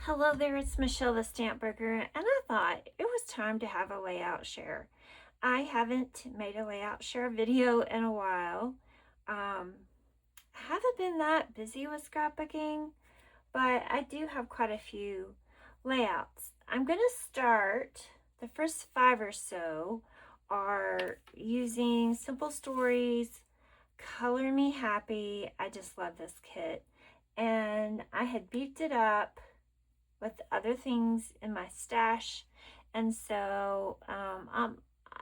Hello there, it's Michelle the Stamp Broker, and I thought it was time to have a layout share. I haven't made a layout share video in a while. I haven't been that busy with scrapbooking, but I do have quite a few layouts. I'm going to start, the first 5 or so are using Simple Stories, Color Me Happy. I just love this kit. And I had beefed it up with other things in my stash, and so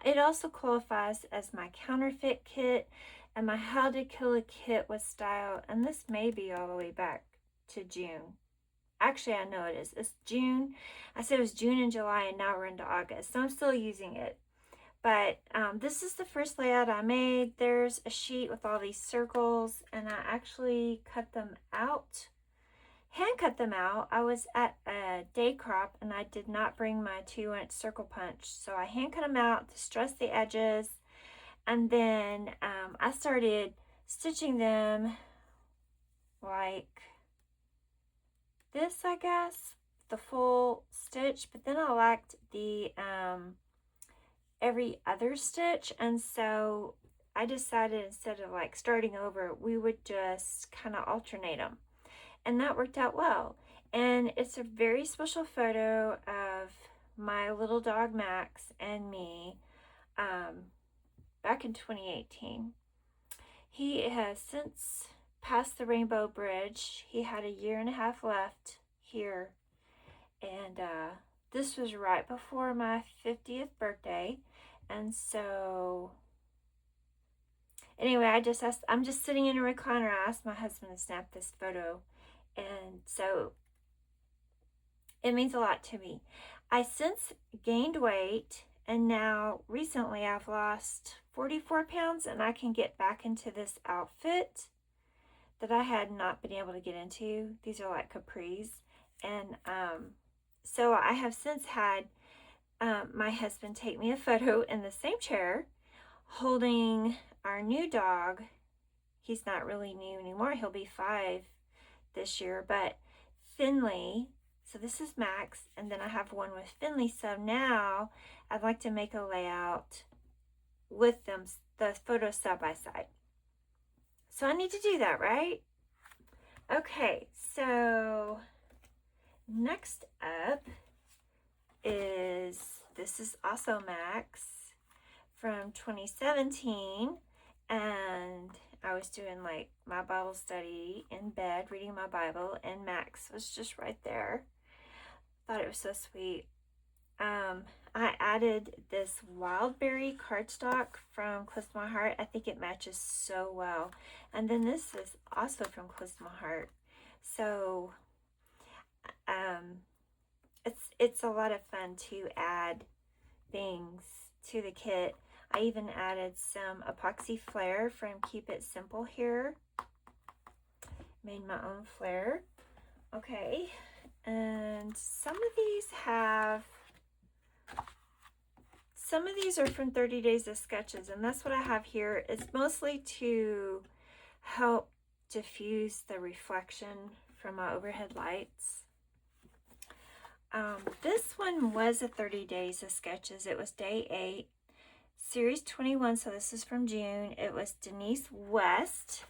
it also qualifies as my counterfeit kit, and my how to kill a kit with style, and this may be all the way back to June. Actually, I know it is. It's June. I said it was June and July, and now we're into August, so I'm still using it. But this is the first layout I made. There's a sheet with all these circles, and I actually cut them out, hand cut them out. I was at a day crop and I did not bring my 2-inch circle punch, so I hand cut them out to stress the edges, and then I started stitching them like this, I guess, the full stitch, but then I liked the every other stitch, and so I decided instead of like starting over, we would just kind of alternate them. And that worked out well. And it's a very special photo of my little dog Max and me back in 2018. He has since passed the Rainbow Bridge. He had a year and a half left here. And this was right before my 50th birthday. And so anyway, I'm just sitting in a recliner. I asked my husband to snap this photo. And so it means a lot to me. I since gained weight, and now recently I've lost 44 pounds, and I can get back into this outfit that I had not been able to get into. These are like capris. And so I have since had my husband take me a photo in the same chair holding our new dog. He's not really new anymore. He'll be 5 this year, but Finley. So this is Max, and then I have one with Finley. So now I'd like to make a layout with them, the photos side by side. So I need to do that, right? Okay, so next up is, this is also Max from 2017, and I was doing like my Bible study in bed, reading my Bible, and Max was just right there. Thought it was so sweet. I added this Wildberry cardstock from Close to My Heart. I think it matches so well. And then this is also from Close to My Heart. So it's a lot of fun to add things to the kit. I even added some epoxy flare from Keep It Simple here. Made my own flare. Okay, and some of these are from 30 Days of Sketches, and that's what I have here. It's mostly to help diffuse the reflection from my overhead lights. This one was a 30 Days of Sketches. It was day 8. Series 21, so this is from June. It was Denise West,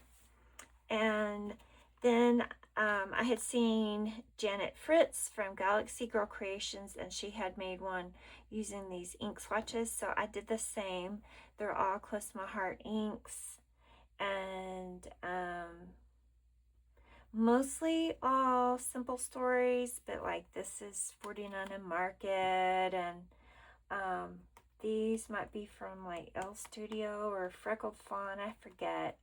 and then I had seen Janet Fritz from Galaxy Girl Creations, and she had made one using these ink swatches, so I did the same. They're all Close to My Heart inks, and mostly all Simple Stories, but like this is 49 and Market, and these might be from like Elle Studio or Freckled Fawn, I forget.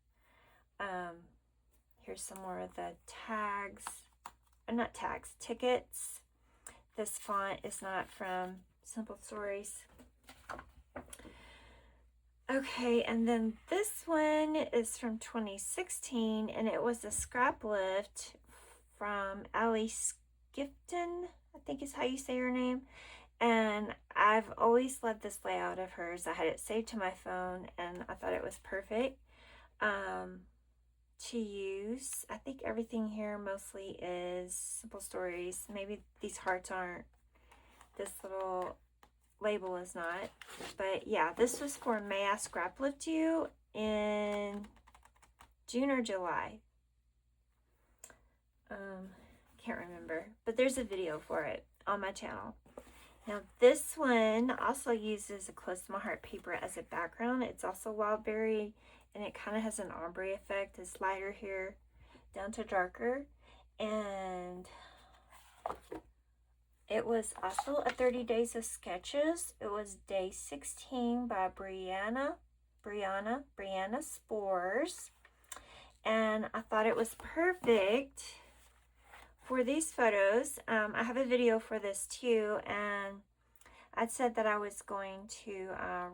Here's some more of the tags, not tags, tickets. This font is not from Simple Stories. Okay, and then this one is from 2016, and it was a scrap lift from Allie Skipton, I think is how you say her name. And I've always loved this layout of hers. I had it saved to my phone, and I thought it was perfect. to use. I think everything here mostly is simple stories. Maybe these hearts aren't. This little label is not. But yeah, this was for May I Scrap Lift You in June or July. Can't remember. But there's a video for it on my channel. Now this one also uses a Close to My Heart paper as a background. It's also wild berry, and it kind of has an ombre effect. It's lighter here down to darker. And it was also a 30 Days of Sketches. It was day 16 by Brianna Spores. And I thought it was perfect for these photos. I have a video for this too, and I'd said that I was going to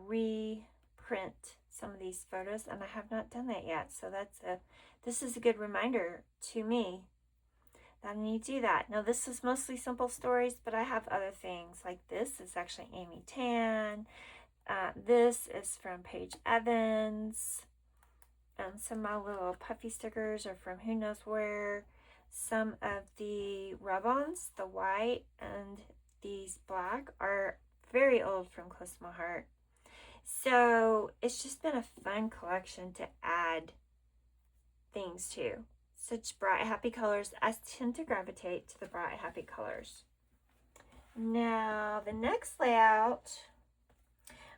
reprint some of these photos, and I have not done that yet. So this is a good reminder to me that I need to do that. Now this is mostly simple stories, but I have other things. Like this is actually Amy Tan. This is from Paige Evans. Some of my little puffy stickers are from who knows where. Some of the rub-ons, the white and these black, are very old from Close to My Heart. So it's just been a fun collection to add things to. Such bright, happy colors. I tend to gravitate to the bright, happy colors. Now, the next layout.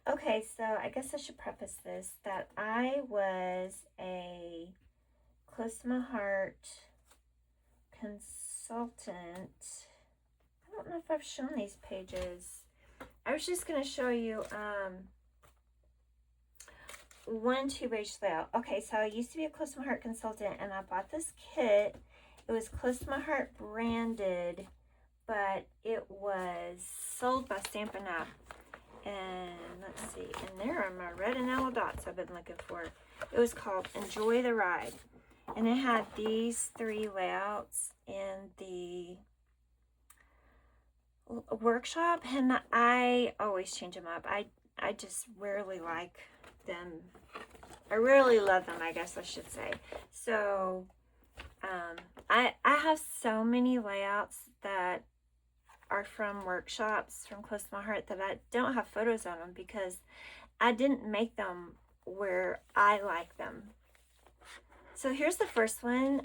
Okay, so I guess I should preface this that I was a Close to My Heart consultant. I don't know if I've shown these pages. I was just going to show you one 2-page layout. Okay, so I used to be a Close to My Heart consultant, and I bought this kit. It was Close to My Heart branded, but it was sold by Stampin' Up. And let's see, and there are my red and yellow dots I've been looking for. It was called Enjoy the Ride. And it had these 3 layouts in the workshop, and I always change them up. I just rarely like them. I rarely love them, I guess I should say. So I have so many layouts that are from workshops from Close to My Heart that I don't have photos of them because I didn't make them where I like them. So here's the first one.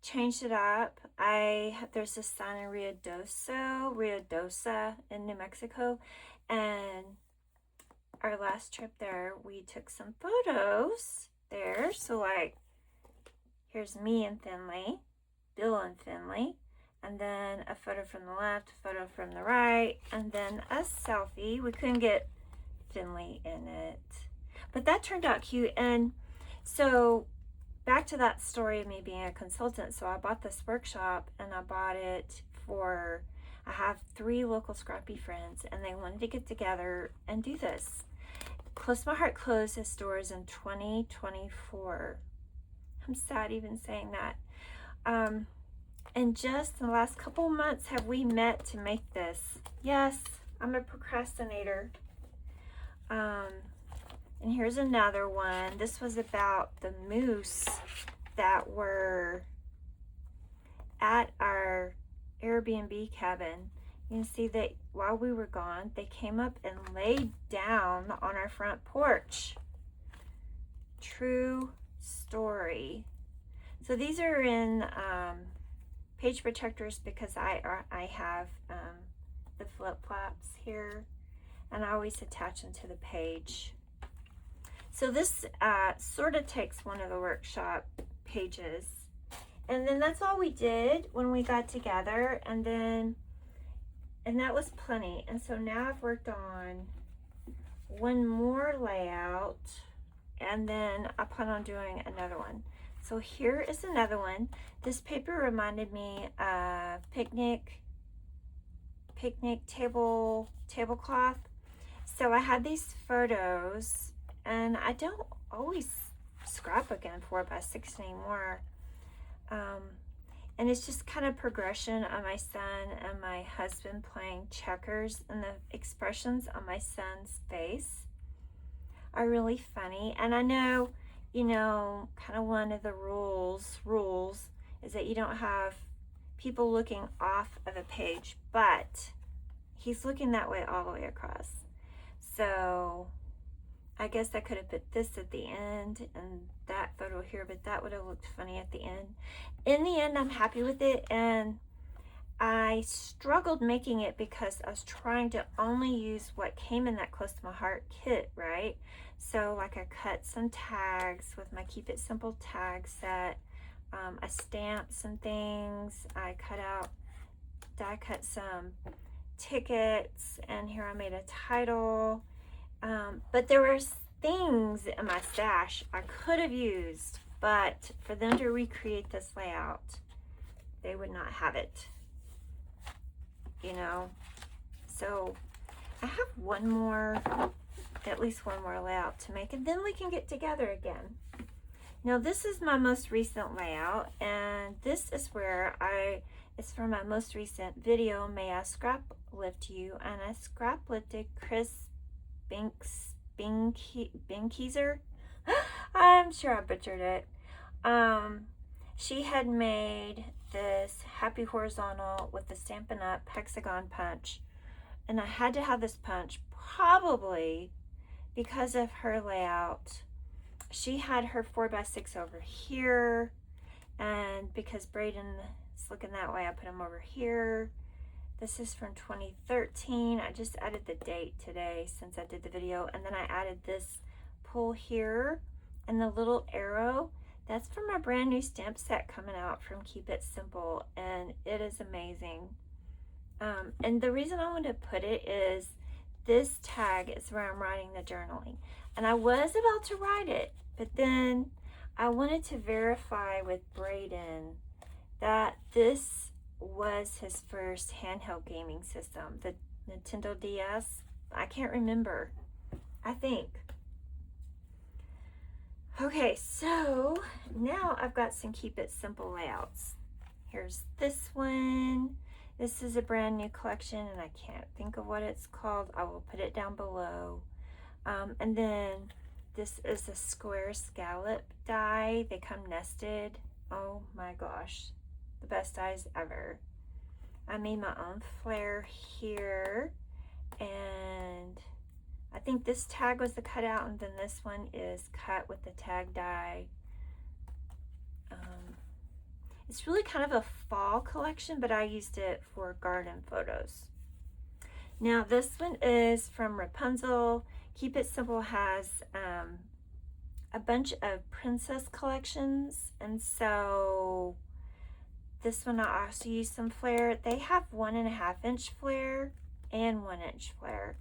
Changed it up. There's this sign in Ruidoso in New Mexico, and our last trip there, we took some photos there. So like, here's me and Finley, Bill and Finley, and then a photo from the left, a photo from the right, and then a selfie. We couldn't get Finley in it, but that turned out cute. And so back to that story of me being a consultant. So I bought this workshop, and I bought it for, I have 3 local scrappy friends, and they wanted to get together and do this. Close to My Heart closed its doors in 2024. I'm sad even saying that. And just in the last couple of months have we met to make this. Yes, I'm a procrastinator. And here's another one. This was about the moose that were at our Airbnb cabin. You can see that while we were gone, they came up and laid down on our front porch. True story. So these are in page protectors because I have the flip-flops here, and I always attach them to the page. So this sort of takes one of the workshop pages, and then that's all we did when we got together, and that was plenty. And so now I've worked on one more layout, and then I plan on doing another one. So here is another one. This paper reminded me of picnic tablecloth. So I had these photos, and I don't always scrapbook in 4x6 anymore. And it's just kind of progression of my son and my husband playing checkers, and the expressions on my son's face are really funny. And I know you know, kind of one of the rules is that you don't have people looking off of a page, but he's looking that way all the way across. So I guess I could have put this at the end and that photo here, but that would have looked funny at the end. In the end, I'm happy with it, and I struggled making it because I was trying to only use what came in that Close to My Heart kit, right? So like I cut some tags with my Keep It Simple tag set. I stamped some things. I die cut some tickets, and here I made a title. But there were things in my stash I could have used, but for them to recreate this layout, they would not have it, you know. So I have at least one more layout to make, and then we can get together again. Now this is my most recent layout, and this is where it's from my most recent video, May I Scrap Lift You, and I scrap lifted Chris Binkeser. I'm sure I butchered it. She had made this happy horizontal with the Stampin' Up hexagon punch, and I had to have this punch probably because of her layout. She had her 4x6 over here, and because Braden is looking that way, I put him over here. This is from 2013. I just added the date today since I did the video, and then I added this pull here and the little arrow. That's from my brand new stamp set coming out from Keep It Simple, and it is amazing. And the reason I wanted to put it is this tag is where I'm writing the journaling, and I was about to write it, but then I wanted to verify with Braden that this was his first handheld gaming system, the Nintendo DS. I can't remember, I think. Okay, so now I've got some Keep It Simple layouts. Here's this one. This is a brand new collection, and I can't think of what it's called. I will put it down below. And then this is a square scallop die. They come nested. Oh my gosh, the best dies ever. I made my own flare here, and I think this tag was the cutout, and then this one is cut with the tag die. It's really kind of a fall collection, but I used it for garden photos. Now this one is from Rapunzel. Keep It Simple has a bunch of princess collections, and so this one I also used some flare. They have 1.5 inch flare and 1 inch flare.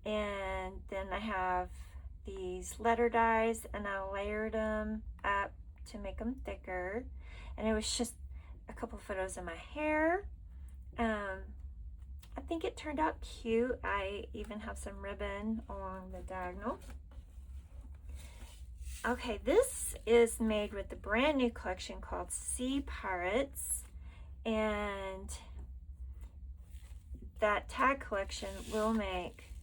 And then I have these letter dies, and I layered them up to make them thicker. And it was just a couple photos of my hair. I think it turned out cute. I even have some ribbon along the diagonal. Okay, this is made with the brand new collection called Sea Pirates, and that tag collection will make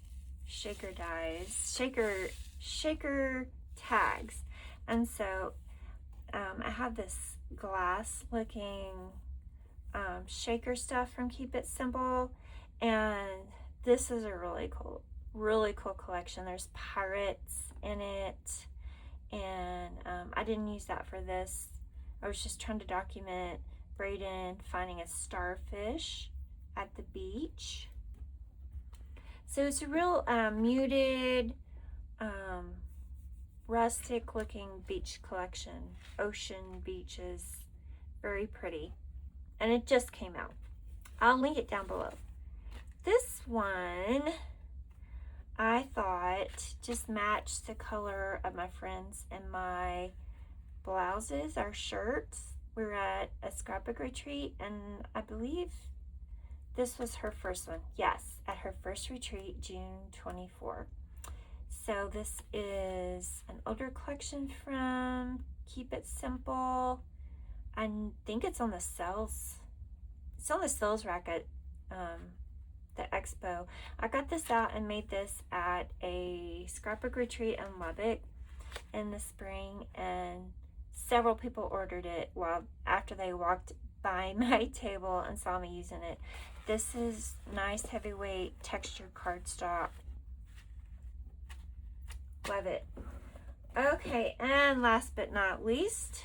shaker dies, shaker tags. And so I have this glass looking shaker stuff from Keep It Simple, and this is a really cool collection. There's pirates in it, and I didn't use that for this. I was just trying to document Braden finding a starfish at the beach. So it's a real muted, rustic looking beach collection. Ocean beaches, very pretty. And it just came out. I'll link it down below. This one, I thought just matched the color of my friends and my blouses, our shirts. We were at a scrapbook retreat, and I believe this was her first one. Yes, at her first retreat, June 24. So this is an older collection from Keep It Simple. I think it's on the sales. It's on the sales rack at the expo. I got this out and made this at a scrapbook retreat in Lubbock. in the spring, and several people ordered it after they walked by my table and saw me using it. This is nice heavyweight textured cardstock. Love it. Okay, and last but not least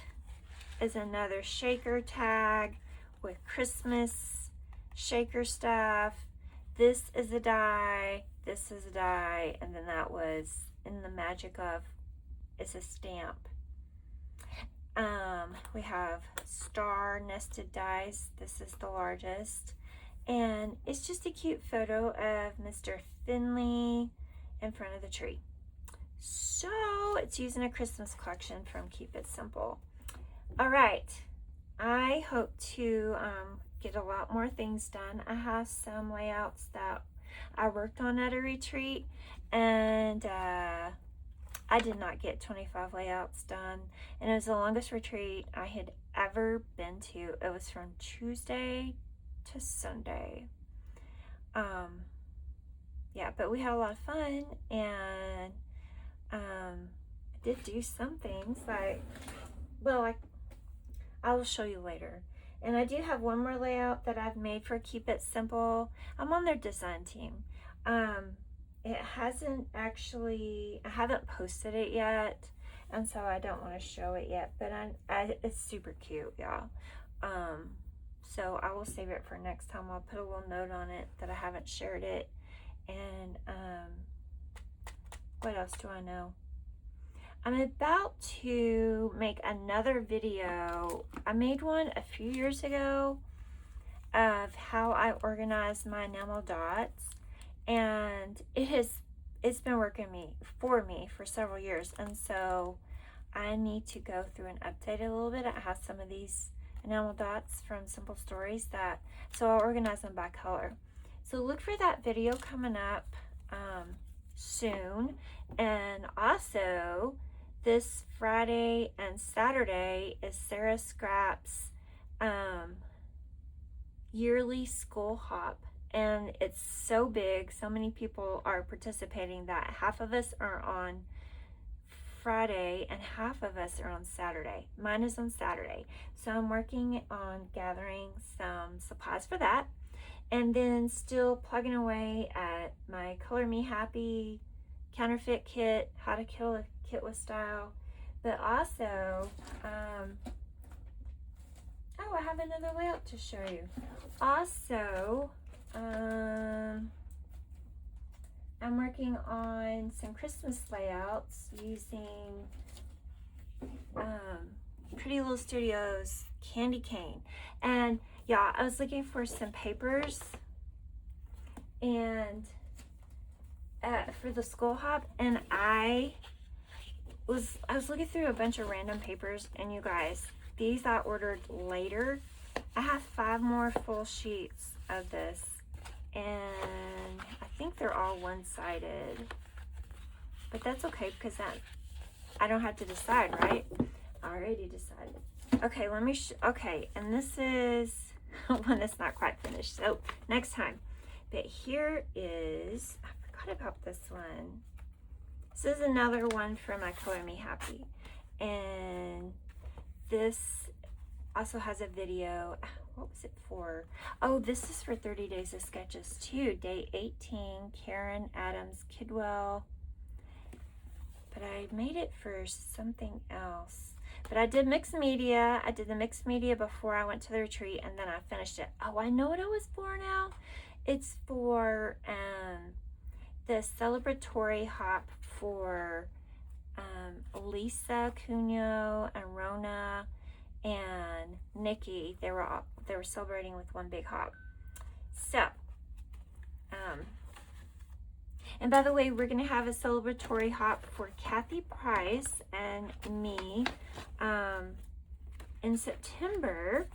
is another shaker tag with Christmas shaker stuff. This is a die, this is a die, and then that was in the magic of, it's a stamp. We have star nested dies. This is the largest, and it's just a cute photo of Mr. Finley in front of the tree. So it's using a Christmas collection from Keep It Simple. All right, I hope to get a lot more things done. I have some layouts that I worked on at a retreat, and I did not get 25 layouts done, and it was the longest retreat I had ever been to. It was from Tuesday to Sunday. Yeah, but we had a lot of fun, and I did do some things I will show you later. And I do have one more layout that I've made for Keep It Simple. I'm on their design team. It hasn't actually, I haven't posted it yet, and so I don't want to show it yet, but it's super cute, y'all. So I will save it for next time. I'll put a little note on it that I haven't shared it. And what else do I know? I'm about to make another video. I made one a few years ago of how I organize my enamel dots, and it's been working for me for several years, and so I need to go through and update it a little bit. I have some of these enamel dots from Simple Stories so I'll organize them by color. So look for that video coming up soon. And also this Friday and Saturday is Sarah Scrap's yearly school hop, and it's so big, so many people are participating that half of us are on Friday and half of us are on Saturday. Mine is on Saturday, so I'm working on gathering some supplies for that, and then still plugging away at my Color Me Happy counterfeit kit, how to kill a kit with style. But also I have another layout to show you. Also, I'm working on some Christmas layouts using Pretty Little Studios candy cane. And yeah, I was looking for some papers and for the school hop, and I was looking through a bunch of random papers, and you guys, these I ordered later. I have 5 more full sheets of this, and I think they're all one-sided, but that's okay because I don't have to decide, right? I already decided. Okay, let me okay, and this is one that's not quite finished, so next time. But here is, I forgot about this one. This is another one from my Color Me Happy, and this also has a video. What was it for? Oh, this is for 30 Days of Sketches too. Day 18, Karen Adams Kidwell. But I made it for something else. But I did mixed media. I did the mixed media before I went to the retreat, and then I finished it. Oh, I know what it was for now. It's for the celebratory hop for Lisa Cunyo and Rona and Nikki. They were celebrating with one big hop. So and by the way, we're gonna have a celebratory hop for Kathy Price and me in September,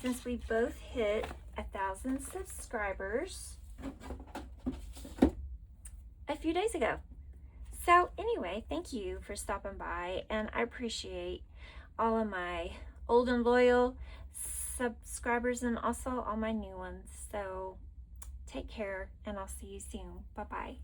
since we both hit 1,000 subscribers a few days ago. So anyway, thank you for stopping by, and I appreciate all of my old and loyal subscribers and also all my new ones. So take care, and I'll see you soon. Bye-bye.